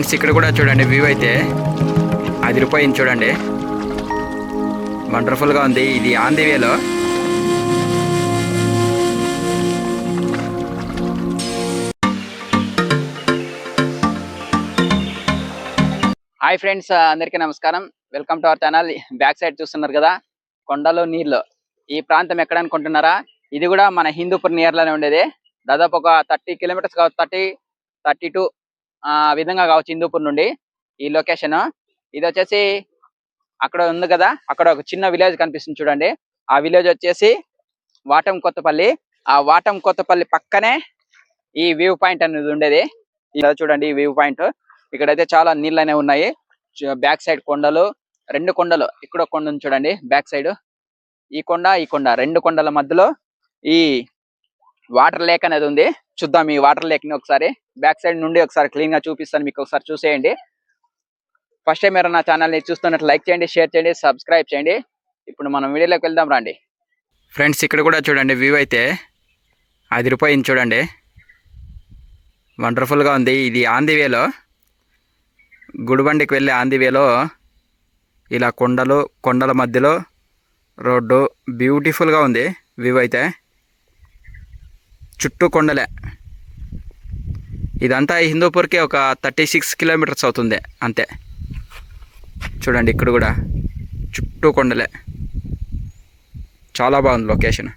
Friends ఇక్కడ కూడా చూడండి వ్యూ అయితే అదిరిపోయింది చూడండి. వండర్ఫుల్గా ఉంది. ఇది ఆన్ ది వేలో. హాయ్ ఫ్రెండ్స్, అందరికీ నమస్కారం. Welcome to our channel. Back side చూస్తున్నారు కదా, కొండలు నీళ్ళు. ఈ ప్రాంతం ఎక్కడ అనుకుంటున్నారా? ఇది కూడా మన హిందూపూర్ నియర్లోనే ఉండేది. దాదాపు ఒక 30 కిలోమీటర్స్ కావచ్చు, 32 విధంగా కావచ్చు హిందూపూర్ నుండి ఈ లొకేషన్. ఇది వచ్చేసి అక్కడ ఉంది కదా, అక్కడ ఒక చిన్న విలేజ్ కనిపిస్తుంది చూడండి. ఆ విలేజ్ వచ్చేసి వాటం కొత్తపల్లి. ఆ వాటం కొత్తపల్లి పక్కనే ఈ వ్యూ పాయింట్ అనేది ఉండేది. ఇలా చూడండి ఈ వ్యూ పాయింట్. ఇక్కడైతే చాలా నీళ్ళు అనేవి ఉన్నాయి. బ్యాక్ సైడ్ కొండలు, 2 కొండలు. ఇక్కడ కొండ ఉంది చూడండి బ్యాక్ సైడ్. ఈ కొండ ఈ కొండ, 2 కొండల మధ్యలో ఈ వాటర్ లేక్ అనేది ఉంది. చూద్దాం ఈ వాటర్ లేక్ ని ఒకసారి బ్యాక్ సైడ్ నుండి ఒకసారి క్లీన్ గా చూపిస్తాను మీకు. ఒకసారి చూసేయండి. ఫస్ట్ టైం మీరు నా ఛానల్ ని చూస్తున్నట్లు లైక్ చేయండి, షేర్ చేయండి, సబ్స్క్రైబ్ చేయండి. ఇప్పుడు మనం వీడియోలోకి వెళ్దాం రండి. ఫ్రెండ్స్ ఇక్కడ కూడా చూడండి వ్యూ అయితే అదిరిపోయింది చూడండి. వండర్ఫుల్గా ఉంది. ఇది ఆన్ ది వేలో, గుడిబండికి వెళ్ళే ఆన్ ది వేలో ఇలా కొండల మధ్యలో రోడ్డు. బ్యూటిఫుల్గా ఉంది వ్యూ అయితే. చుట్టూ కొండలే. ఇదంతా హిందూపూర్కి ఒక 36 కిలోమీటర్స్ అవుతుంది అంతే. చూడండి ఇక్కడ కూడా చుట్టూ కొండలే. చాలా బాగుంది లొకేషన్.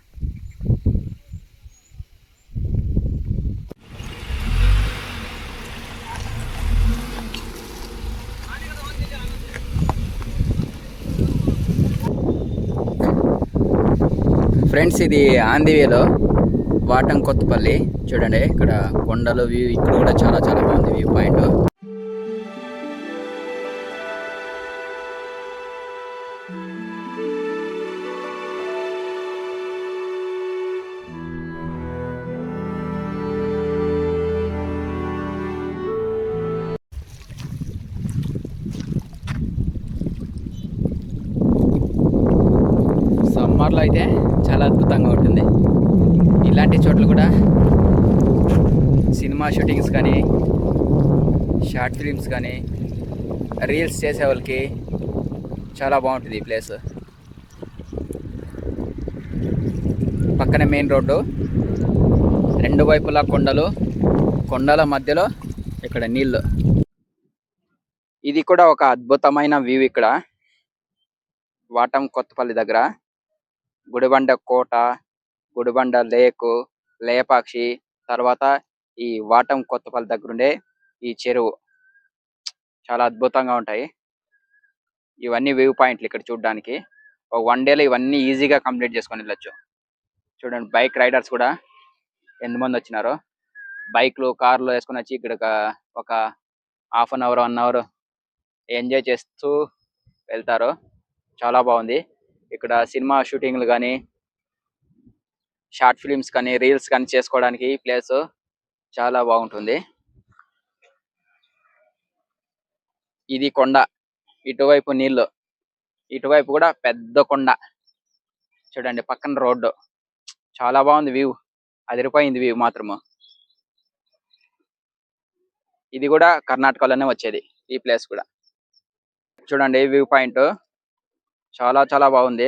ఫ్రెండ్స్ ఇది ఆన్ ది వేలో వాటం కొత్తపల్లి. చూడండి ఇక్కడ కొండలు వ్యూ. ఇక్కడ కూడా చాలా చాలా బాగుంది వ్యూ పాయింట్. సమ్మర్లో అయితే చాలా అద్భుతంగా ఉంటుంది. ఇలాంటి చోట్ల కూడా సినిమా షూటింగ్స్ కానీ, షార్ట్ ఫిలిమ్స్ కానీ, రీల్స్ చేసే వాళ్ళకి చాలా బాగుంటుంది ఈ ప్లేస్. పక్కనే మెయిన్ రోడ్డు, 2 వైపులా కొండలు, కొండల మధ్యలో ఇక్కడ నీళ్ళు. ఇది కూడా ఒక అద్భుతమైన వ్యూ. ఇక్కడ వాటం కొత్తపల్లి దగ్గర గుడిబండ కోట, గుడిబండ లేకు, లేపాక్షి, తర్వాత ఈ వాటం కొత్తపల్లి దగ్గరుండే ఈ చెరువు చాలా అద్భుతంగా ఉంటాయి. ఇవన్నీ వ్యూ పాయింట్లు ఇక్కడ చూడడానికి. ఒక 1 డేలో ఇవన్నీ ఈజీగా కంప్లీట్ చేసుకొని వెళ్ళొచ్చు. చూడండి బైక్ రైడర్స్ కూడా ఎంతమంది వచ్చినారో. బైక్లు, కార్లు వేసుకొని వచ్చి ఇక్కడ ఒక half an hour 1 hour enjoy చేస్తూ వెళ్తారు. చాలా బాగుంది. ఇక్కడ సినిమా షూటింగ్లు కానీ, షార్ట్ ఫిలిమ్స్ కానీ, రీల్స్ కానీ చేసుకోవడానికి ఈ ప్లేస్ చాలా బాగుంటుంది. ఇది కొండ, ఇటువైపు నీళ్ళు, ఇటువైపు కూడా పెద్ద కొండ. చూడండి పక్కన రోడ్డు. చాలా బాగుంది వ్యూ. అదిరిపోయింది వ్యూ మాత్రము. ఇది కూడా కర్ణాటకలోనే వచ్చేది ఈ ప్లేస్ కూడా. చూడండి వ్యూ పాయింట్ చాలా చాలా బాగుంది.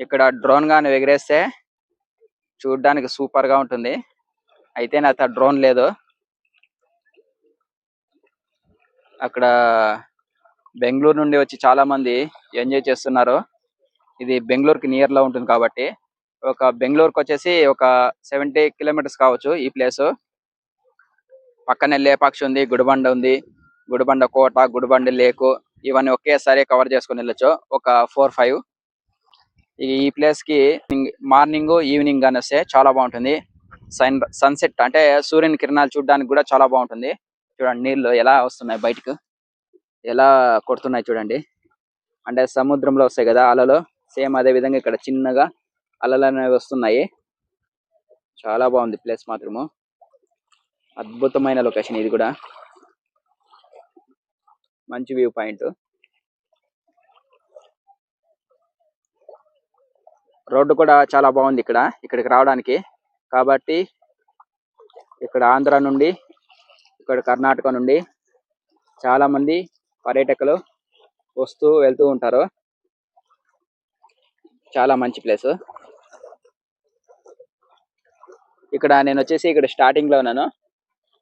ఇక్కడ డ్రోన్ గాని ఎగిరేస్తే చూడడానికి సూపర్ గా ఉంటుంది. అయితే నా డ్రోన్ లేదు. అక్కడ బెంగళూరు నుండి వచ్చి చాలా మంది ఎంజాయ్ చేస్తున్నారు. ఇది బెంగళూరుకి నియర్ లో ఉంటుంది కాబట్టి, ఒక బెంగళూరుకి వచ్చేసి ఒక 70 కిలోమీటర్స్ కావచ్చు ఈ ప్లేస్. పక్కనే లేపాక్షి ఉంది, గుడిబండ ఉంది, గుడిబండ కోట, గుడిబండ లేకు, ఇవన్నీ ఒకేసారి కవర్ చేసుకుని వెళ్ళొచ్చు. ఒక 4-5. ఈ ప్లేస్ కి మార్నింగ్, ఈవినింగ్ గాని వస్తే చాలా బాగుంటుంది. సన్సెట్ అంటే సూర్యుని కిరణాలు చూడడానికి కూడా చాలా బాగుంటుంది. చూడండి నీళ్లు ఎలా వస్తున్నాయి బయటకు, ఎలా కొడుతున్నాయి చూడండి. అంటే సముద్రంలో వస్తాయి కదా అలలు, సేమ్ అదే విధంగా ఇక్కడ చిన్నగా అలలు అనేవి వస్తున్నాయి. చాలా బాగుంది ప్లేస్ మాత్రము. అద్భుతమైన లొకేషన్ ఇది కూడా. మంచి వ్యూ పాయింట్. రోడ్డు కూడా చాలా బాగుంది ఇక్కడికి రావడానికి. కాబట్టి ఇక్కడ ఆంధ్ర నుండి ఇక్కడ కర్ణాటక నుండి చాలా మంది పర్యాటకులు వస్తూ వెళ్తూ ఉంటారు. చాలా మంచి ప్లేస్. ఇక్కడ నేను వచ్చేసి ఇక్కడ స్టార్టింగ్ లో ఉన్నాను.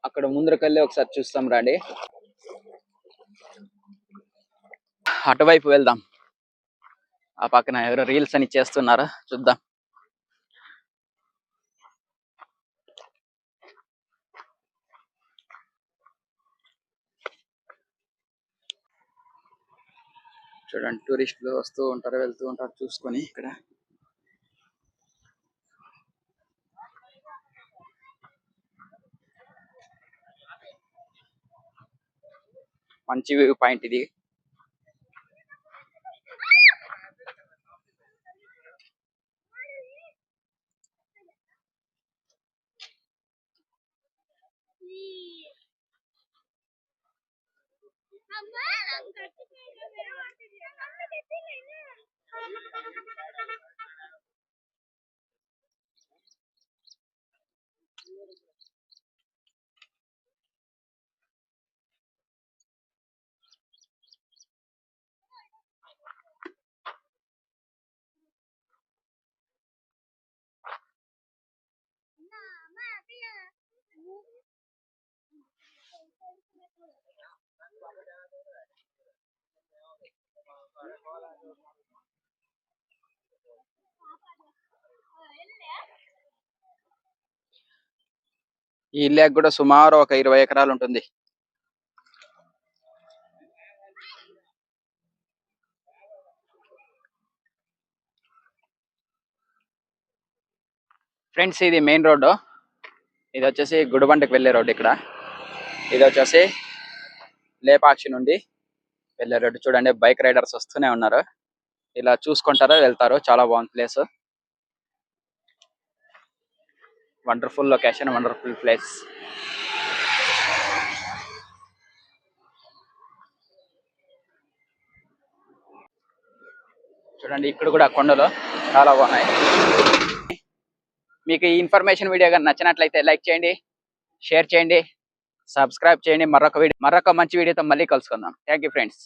అక్కడ ముందరకెళ్ళి ఒకసారి చూస్తాం రండి. అటువైపు వెళ్దాం. ఆ పక్కన ఎవరో రీల్స్ అని చేస్తున్నారు, చూద్దాం. చూడండి, టూరిస్టులు వస్తూ ఉంటారు, వెళ్తూ ఉంటారు. చూసుకొని ఇక్కడ మంచి వ్యూ పాయింట్ ఇది. ఈ లేక్ కూడా సుమారు ఒక 20 ఎకరాలు ఉంటుంది. ఫ్రెండ్స్, ఇది మెయిన్ రోడ్డు. ఇది వచ్చేసి గుడిబండకి వెళ్ళే రోడ్డు. ఇక్కడ ఇది వచ్చేసి లేపాక్షి నుండి వెళ్ళే రోడ్డు. చూడండి, బైక్ రైడర్స్ వస్తూనే ఉన్నారు. ఇలా చూసుకుంటారో వెళ్తారు. చాలా బాగుంది place. Wonderful location, wonderful place. చూడండి, ఇక్కడ కూడా కొండలు చాలా బాగున్నాయి. మీకు ఈ ఇన్ఫర్మేషన్ వీడియో కానీ నచ్చినట్లయితే లైక్ చేయండి, షేర్ చేయండి, సబ్స్క్రైబ్ చేయండి. మరొక మంచి వీడియోతో మళ్ళీ కలుసుకుందాం. Thank you friends.